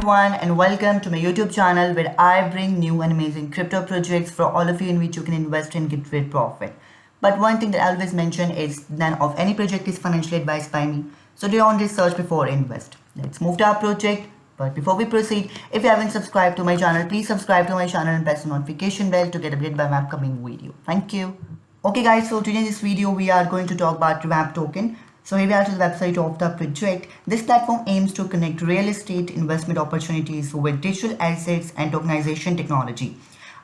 everyone and welcome to my YouTube channel where I bring new and amazing crypto projects for all of you in which you can invest and get great profit. But one thing that I always mention is none of any project is financially advised by me. So do your own research before invest. Let's move to our project. But before we proceed, if you haven't subscribed to my channel, please subscribe to my channel and press the notification bell to get updated by my upcoming video. Thank you. Okay guys, so today in this video we are going to talk about Revamp token. So here we are to the website of the project. This platform aims to connect real estate investment opportunities with digital assets and tokenization technology.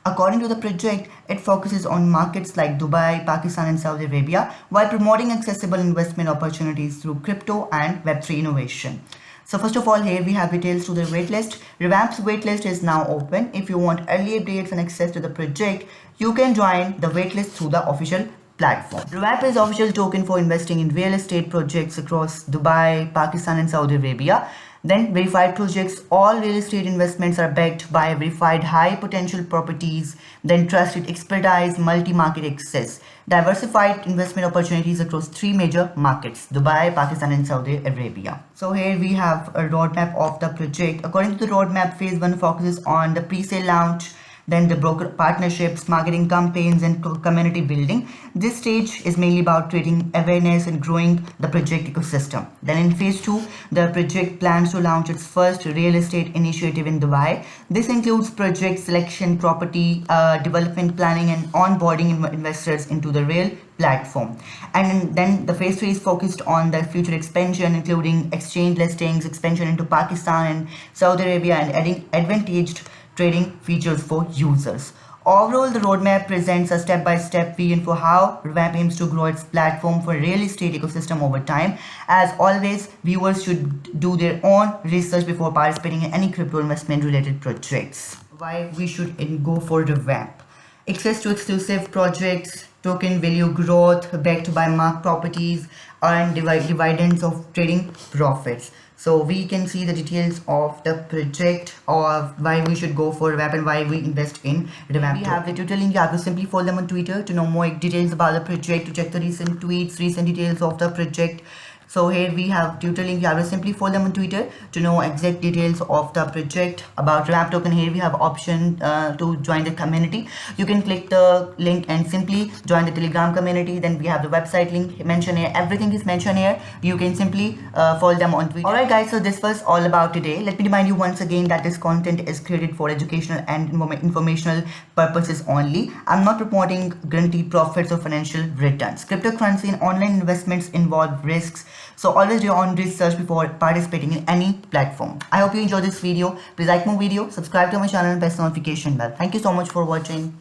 According to the project, it focuses on markets like Dubai, Pakistan and Saudi Arabia while promoting accessible investment opportunities through crypto and Web3 innovation. So first of all, here we have details to the waitlist. Revamp's waitlist is now open. If you want early updates and access to the project, you can join the waitlist through the official platform. Revamp is official token for investing in real estate projects across Dubai, Pakistan and Saudi Arabia. Then verified projects, all real estate investments are backed by verified high potential properties, then trusted expertise, multi-market access, diversified investment opportunities across three major markets, Dubai, Pakistan and Saudi Arabia. So here we have a roadmap of the project. According to the roadmap, phase 1 focuses on the pre-sale launch, then the broker partnerships, marketing campaigns and community building. This stage is mainly about creating awareness and growing the project ecosystem. Then in phase 2, the project plans to launch its first real estate initiative in Dubai. This includes project selection, property development planning and onboarding investors into the real platform. And then the phase 3 is focused on the future expansion, including exchange listings, expansion into Pakistan and Saudi Arabia and adding advantaged trading features for users. Overall, the roadmap presents a step-by-step vision for how Revamp aims to grow its platform for real estate ecosystem over time. As always, viewers should do their own research before participating in any crypto investment related projects. Why we should go for Revamp? Access to exclusive projects, token value growth backed by marked properties, and dividends of trading profits. So we can see the details of the project or why we should go for Revamp and why we invest in Revamp. We have the Twitter link. You have to simply follow them on Twitter to know more details about the project, to check the recent tweets, recent details of the project. So here we have Twitter link. You have to simply follow them on Twitter to know exact details of the project. About Revamp token, here we have option to join the community. You can click the link and simply join the Telegram community. Then we have the website link mentioned here. Everything is mentioned here. You can simply follow them on Twitter. Alright guys, so this was all about today. Let me remind you once again that this content is created for educational and informational purposes only. I'm not promoting guaranteed profits or financial returns. Cryptocurrency and online investments involve risks. So always do your own research before participating in any platform. I hope you enjoyed this video. Please like my video, subscribe to my channel and press the notification bell. Thank you so much for watching.